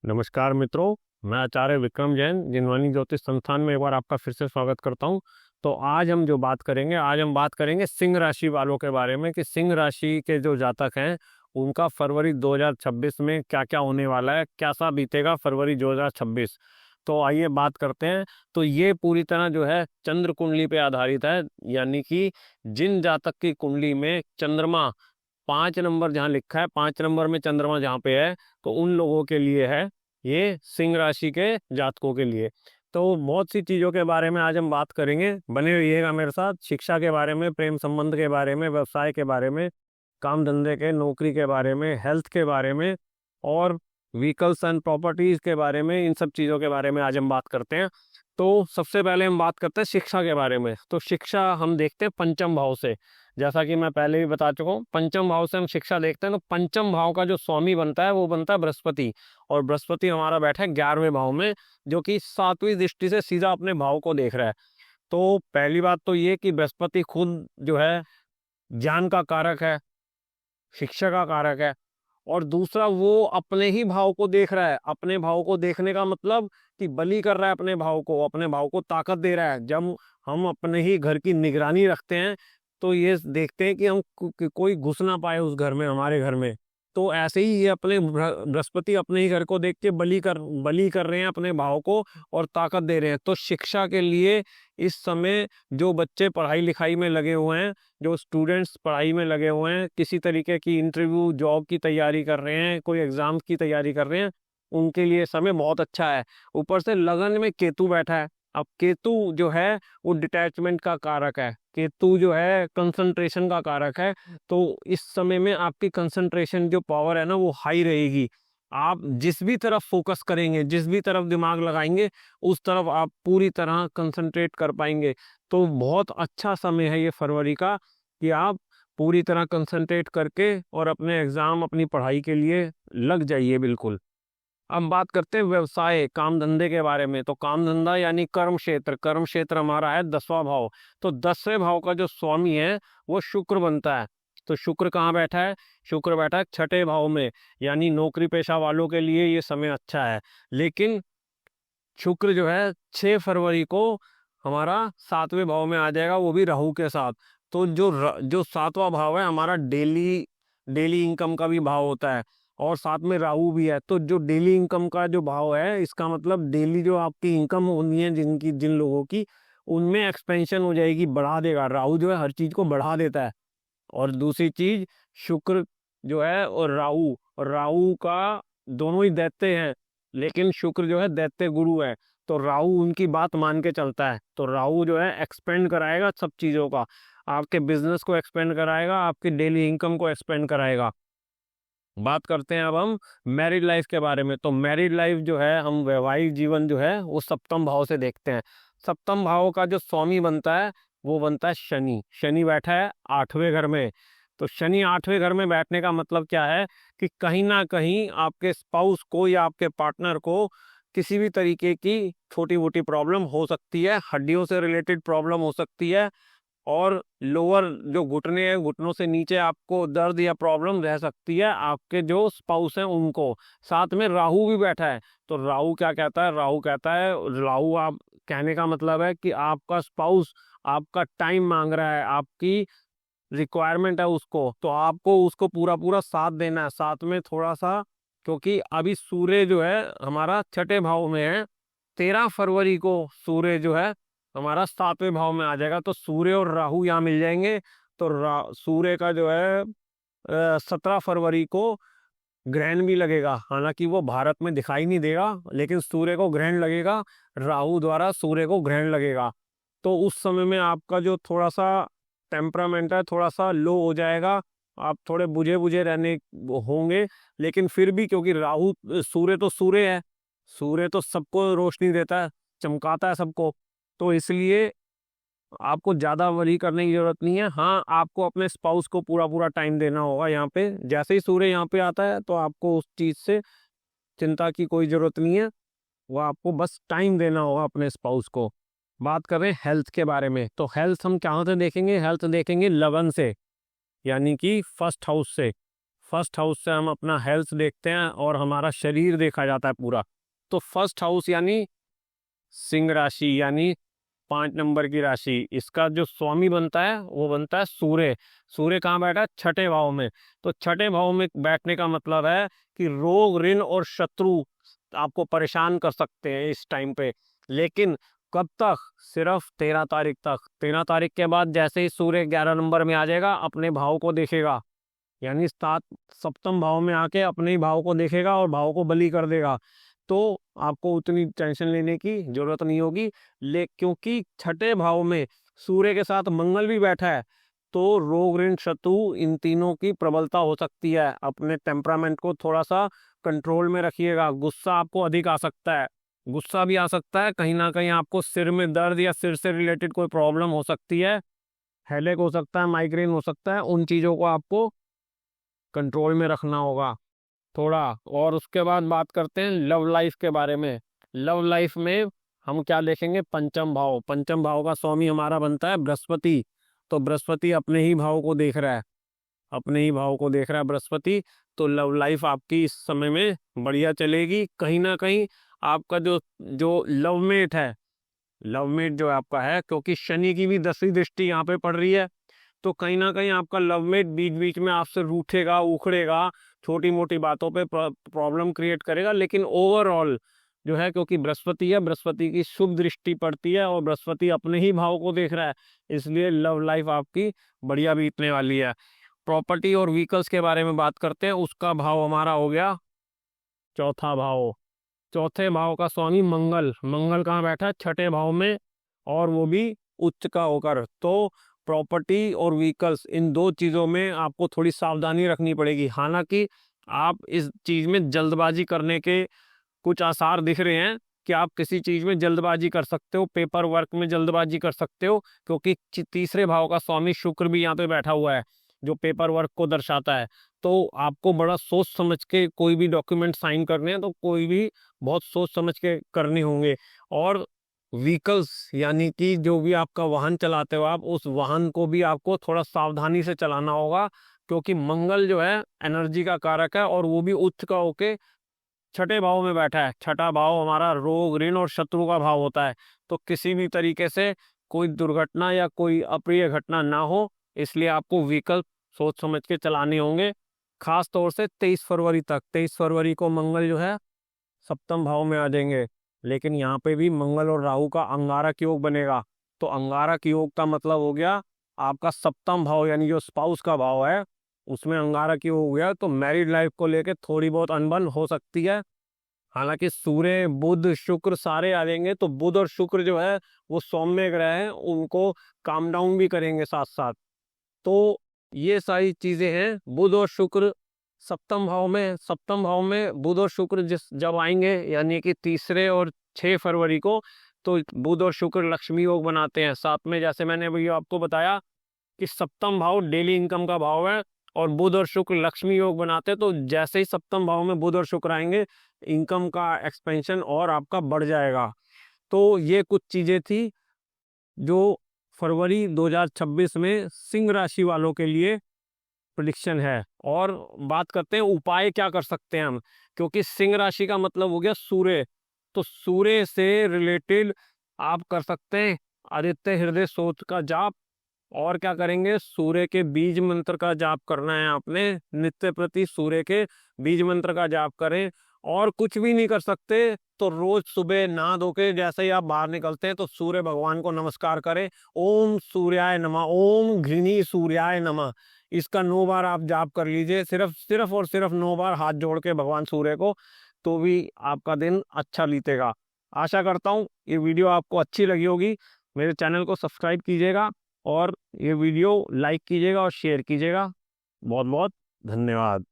नमस्कार मित्रों, मैं आचार्य विक्रम जैन जिनवानी ज्योतिष संस्थान में एक बार आपका फिर से स्वागत करता हूं। तो आज हम बात करेंगे सिंह राशि वालों के बारे में कि सिंह राशि के जो जातक हैं उनका फरवरी 2026 में क्या क्या होने वाला है, कैसा बीतेगा फरवरी 2026। तो आइए बात करते हैं। तो ये पूरी तरह जो है चंद्र कुंडली पे आधारित है, यानी कि जिन जातक की कुंडली में चंद्रमा 5 नंबर जहाँ लिखा है, 5 नंबर में चंद्रमा जहाँ पे है, तो उन लोगों के लिए है ये, सिंह राशि के जातकों के लिए। तो बहुत सी चीज़ों के बारे में आज हम बात करेंगे, बने रहिएगा मेरे साथ। शिक्षा के बारे में, प्रेम संबंध के बारे में, व्यवसाय के बारे में, काम धंधे के, नौकरी के बारे में, हेल्थ के बारे में और व्हीकल्स एंड प्रॉपर्टीज के बारे में, इन सब चीज़ों के बारे में आज हम बात करते हैं। तो सबसे पहले हम बात करते हैं शिक्षा के बारे में। तो शिक्षा हम देखते हैं पंचम भाव से। जैसा कि मैं पहले भी बता चुका हूँ, पंचम भाव से हम शिक्षा देखते हैं। तो पंचम भाव का जो स्वामी बनता है वो बनता है बृहस्पति, और बृहस्पति हमारा बैठा है 11वें भाव में, जो कि 7वीं दृष्टि से सीधा अपने भाव को देख रहा है। तो पहली बात तो ये कि बृहस्पति खुद जो है ज्ञान का कारक है, शिक्षा का कारक है। और दूसरा, वो अपने ही भाव को देख रहा है। अपने भाव को देखने का मतलब कि बलि कर रहा है अपने भाव को, अपने भाव को ताकत दे रहा है। जब हम अपने ही घर की निगरानी रखते हैं तो ये देखते हैं कि हम कोई घुस ना पाए उस घर में, हमारे घर में। तो ऐसे ही ये अपने बृहस्पति अपने ही घर को देख के बलि कर रहे हैं अपने भाव को और ताकत दे रहे हैं। तो शिक्षा के लिए इस समय जो बच्चे पढ़ाई लिखाई में लगे हुए हैं, जो स्टूडेंट्स पढ़ाई में लगे हुए हैं, किसी तरीके की इंटरव्यू जॉब की तैयारी कर रहे हैं, कोई एग्जाम की तैयारी कर रहे हैं, उनके लिए समय बहुत अच्छा है। ऊपर से लगन में केतु बैठा है। अब केतु जो है वो डिटैचमेंट का कारक है, केतु जो है कंसंट्रेशन का कारक है। तो इस समय में आपकी कंसंट्रेशन जो पावर है ना वो हाई रहेगी। आप जिस भी तरफ फोकस करेंगे, जिस भी तरफ दिमाग लगाएंगे, उस तरफ आप पूरी तरह कंसंट्रेट कर पाएंगे। तो बहुत अच्छा समय है ये फरवरी का, कि आप पूरी तरह कंसंट्रेट करके और अपने एग्जाम, अपनी पढ़ाई के लिए लग जाइए बिल्कुल। अब बात करते हैं व्यवसाय, काम धंधे के बारे में। तो काम धंधा यानी कर्म क्षेत्र, कर्म क्षेत्र हमारा है 10वां भाव। तो 10वें भाव का जो स्वामी है वो शुक्र बनता है। तो शुक्र कहाँ बैठा है? शुक्र बैठा है 6ठे भाव में, यानी नौकरी पेशा वालों के लिए ये समय अच्छा है। लेकिन शुक्र जो है 6 फरवरी को हमारा 7वें भाव में आ जाएगा, वो भी राहु के साथ। तो जो 7वां भाव है हमारा डेली डेली इनकम का भी भाव होता है, और साथ में राहु भी है। तो जो डेली इनकम का जो भाव है, इसका मतलब डेली जो आपकी इनकम होनी है, जिन लोगों की, उनमें एक्सपेंशन हो जाएगी, बढ़ा देगा। राहु जो है हर चीज को बढ़ा देता है। और दूसरी चीज, शुक्र जो है और राहु का दोनों ही दैत्य हैं, लेकिन शुक्र जो है दैत्य गुरु है। तो राहु उनकी बात मान के चलता है। तो राहु जो है एक्सपेंड कराएगा सब चीजों का, आपके बिजनेस को एक्सपेंड कराएगा, आपकी डेली इनकम को एक्सपेंड कराएगा। बात करते हैं अब हम मैरिड लाइफ के बारे में। तो मैरिड लाइफ जो है, हम वैवाहिक जीवन जो है वो सप्तम भाव से देखते हैं। सप्तम भाव का जो स्वामी बनता है वो बनता है शनि। शनि बैठा है 8वें घर में। तो शनि 8वें घर में बैठने का मतलब क्या है कि कहीं ना कहीं आपके स्पाउस को या आपके पार्टनर को किसी भी तरीके की छोटी मोटी प्रॉब्लम हो सकती है, हड्डियों से रिलेटेड प्रॉब्लम हो सकती है, और लोअर जो घुटने हैं, घुटनों से नीचे आपको दर्द या प्रॉब्लम रह सकती है, आपके जो स्पाउस हैं उनको। साथ में राहु भी बैठा है। तो राहु क्या कहता है? राहु आप कहने का मतलब है कि आपका स्पाउस आपका टाइम मांग रहा है, आपकी रिक्वायरमेंट है उसको, तो आपको उसको पूरा पूरा साथ देना है। साथ में थोड़ा सा, क्योंकि अभी सूर्य जो है हमारा 6ठे भाव में है, 13 फरवरी को सूर्य जो है हमारा 7वें भाव में आ जाएगा। तो सूर्य और राहु यहाँ मिल जाएंगे। तो सूर्य का जो है 17 फरवरी को ग्रहण भी लगेगा। हालांकि वो भारत में दिखाई नहीं देगा, लेकिन सूर्य को ग्रहण लगेगा, राहु द्वारा सूर्य को ग्रहण लगेगा। तो उस समय में आपका जो थोड़ा सा टेम्परामेंट है थोड़ा सा लो हो जाएगा, आप थोड़े बुझे बुझे रहने होंगे। लेकिन फिर भी, क्योंकि सूर्य तो सूर्य है, सूर्य तो सबको रोशनी देता है, चमकाता है सबको, तो इसलिए आपको ज्यादा वरी करने की जरूरत नहीं है। हाँ, आपको अपने स्पाउस को पूरा पूरा टाइम देना होगा। यहाँ पे जैसे ही सूर्य यहाँ पे आता है तो आपको उस चीज से चिंता की कोई जरूरत नहीं है, वो आपको बस टाइम देना होगा अपने स्पाउस को। बात करें हेल्थ के बारे में, तो हेल्थ हम कहाँ से देखेंगे? हेल्थ देखेंगे लगन से, यानी कि फर्स्ट हाउस से। फर्स्ट हाउस से हम अपना हेल्थ देखते हैं और हमारा शरीर देखा जाता है पूरा। तो फर्स्ट हाउस यानी सिंह राशि, यानी 5 नंबर की राशि, इसका जो स्वामी बनता है वो बनता है सूर्य। सूर्य कहाँ बैठा है? छठे भाव में। तो छठे भाव में बैठने का मतलब है कि रोग, ऋण और शत्रु आपको परेशान कर सकते हैं इस टाइम पे। लेकिन कब तक? सिर्फ 13 तारीख तक। 13 तारीख के बाद जैसे ही सूर्य 11 नंबर में आ जाएगा, अपने भाव को देखेगा, यानी सप्तम भाव में आके अपने ही भाव को देखेगा और भाव को बली कर देगा। तो आपको उतनी टेंशन लेने की जरूरत नहीं होगी। क्योंकि छठे भाव में सूर्य के साथ मंगल भी बैठा है, तो रोग, ऋण, शत्रु इन तीनों की प्रबलता हो सकती है। अपने टेम्परामेंट को थोड़ा सा कंट्रोल में रखिएगा। गुस्सा आपको अधिक आ सकता है, गुस्सा भी आ सकता है, कहीं ना कहीं आपको सिर में दर्द या सिर से रिलेटेड कोई प्रॉब्लम हो सकती है, हेडेक हो सकता है, माइग्रेन हो सकता है। उन चीज़ों को आपको कंट्रोल में रखना होगा थोड़ा। और उसके बाद बात करते हैं लव लाइफ के बारे में। लव लाइफ में हम क्या देखेंगे? पंचम भाव। पंचम भाव का स्वामी हमारा बनता है बृहस्पति। तो बृहस्पति अपने ही भाव को देख रहा है, अपने ही भाव को देख रहा है बृहस्पति। तो लव लाइफ आपकी इस समय में बढ़िया चलेगी। कहीं ना कहीं आपका जो जो लवमेट है, लवमेट जो आपका है, क्योंकि शनि की भी 10वीं दृष्टि यहाँ पे पड़ रही है, तो कहीं ना कहीं आपका लवमेट बीच बीच में आपसे रूठेगा, उखड़ेगा, छोटी मोटी बातों पे प्रॉब्लम क्रिएट करेगा। लेकिन ओवरऑल जो है, क्योंकि बृहस्पति है, बृहस्पति की शुभ दृष्टि पड़ती है और बृहस्पति अपने ही भाव को देख रहा है, इसलिए लव लाइफ आपकी बढ़िया बीतने वाली है। प्रॉपर्टी और व्हीकल्स के बारे में बात करते हैं। उसका भाव हमारा हो गया चौथा भाव। चौथे भाव का स्वामी मंगल। मंगल कहाँ बैठा है? छठे भाव में, और वो भी उच्च का होकर। तो प्रॉपर्टी और व्हीकल्स, इन दो चीज़ों में आपको थोड़ी सावधानी रखनी पड़ेगी। हालांकि आप इस चीज़ में जल्दबाजी करने के कुछ आसार दिख रहे हैं कि आप किसी चीज़ में जल्दबाजी कर सकते हो, पेपर वर्क में जल्दबाजी कर सकते हो, क्योंकि तीसरे भाव का स्वामी शुक्र भी यहाँ पे बैठा हुआ है, जो पेपर वर्क को दर्शाता है। तो आपको बड़ा सोच समझ के कोई भी डॉक्यूमेंट साइन करने हैं, तो कोई भी बहुत सोच समझ के करने होंगे। और व्हीकल्स यानी कि जो भी आपका वाहन चलाते हो आप, उस वाहन को भी आपको थोड़ा सावधानी से चलाना होगा, क्योंकि मंगल जो है एनर्जी का कारक है और वो भी उच्च का होके छठे भाव में बैठा है। छठा भाव हमारा रोग, ऋण और शत्रु का भाव होता है। तो किसी भी तरीके से कोई दुर्घटना या कोई अप्रिय घटना ना हो, इसलिए आपको व्हीकल सोच समझ के चलाने होंगे। खास तौर से 23 फरवरी तक। 23 फरवरी को मंगल जो है सप्तम भाव में आ जाएंगे, लेकिन यहाँ पे भी मंगल और राहु का अंगारक योग बनेगा। तो अंगारक योग का मतलब हो गया आपका सप्तम भाव, यानी जो स्पाउस का भाव है उसमें अंगारक योग हो गया। तो मैरिड लाइफ को लेके थोड़ी बहुत अनबन हो सकती है। हालांकि सूर्य, बुध, शुक्र सारे आ जाएंगे, तो बुध और शुक्र जो है वो सौम्य ग्रह हैं, उनको काम डाउन भी करेंगे साथ साथ। तो ये सारी चीजें हैं। बुध और शुक्र सप्तम भाव में, सप्तम भाव में बुध और शुक्र जब आएंगे, यानी कि 3 और 6 फरवरी को, तो बुध और शुक्र लक्ष्मी योग बनाते हैं साथ में। जैसे मैंने अभी आपको बताया कि सप्तम भाव डेली इनकम का भाव है और बुध और शुक्र लक्ष्मी योग बनाते हैं। तो जैसे ही सप्तम भाव में बुध और शुक्र आएंगे, इनकम का एक्सपेंशन और आपका बढ़ जाएगा। तो ये कुछ चीजें थी जो फरवरी 2026 में सिंह राशि वालों के लिए प्रेडिक्शन है। और बात करते हैं उपाय क्या कर सकते हैं हम, क्योंकि सिंह राशि का मतलब हो गया सूर्य। तो सूर्य से रिलेटेड आप कर सकते हैं आदित्य हृदय स्तोत्र का जाप। और क्या करेंगे? सूर्य के बीज मंत्र का जाप करना है आपने। नित्य प्रति सूर्य के बीज मंत्र का जाप करें। और कुछ भी नहीं कर सकते तो रोज सुबह नहा धो के जैसे ही आप बाहर निकलते हैं तो सूर्य भगवान को नमस्कार करें। ओम सूर्याय नमः, ओम घृणी सूर्याय नमः, इसका 9 बार आप जाप कर लीजिए। सिर्फ और सिर्फ 9 बार हाथ जोड़ के भगवान सूर्य को, तो भी आपका दिन अच्छा बीतेगा। आशा करता हूँ ये वीडियो आपको अच्छी लगी होगी। मेरे चैनल को सब्सक्राइब कीजिएगा और ये वीडियो लाइक कीजिएगा और शेयर कीजिएगा। बहुत बहुत धन्यवाद।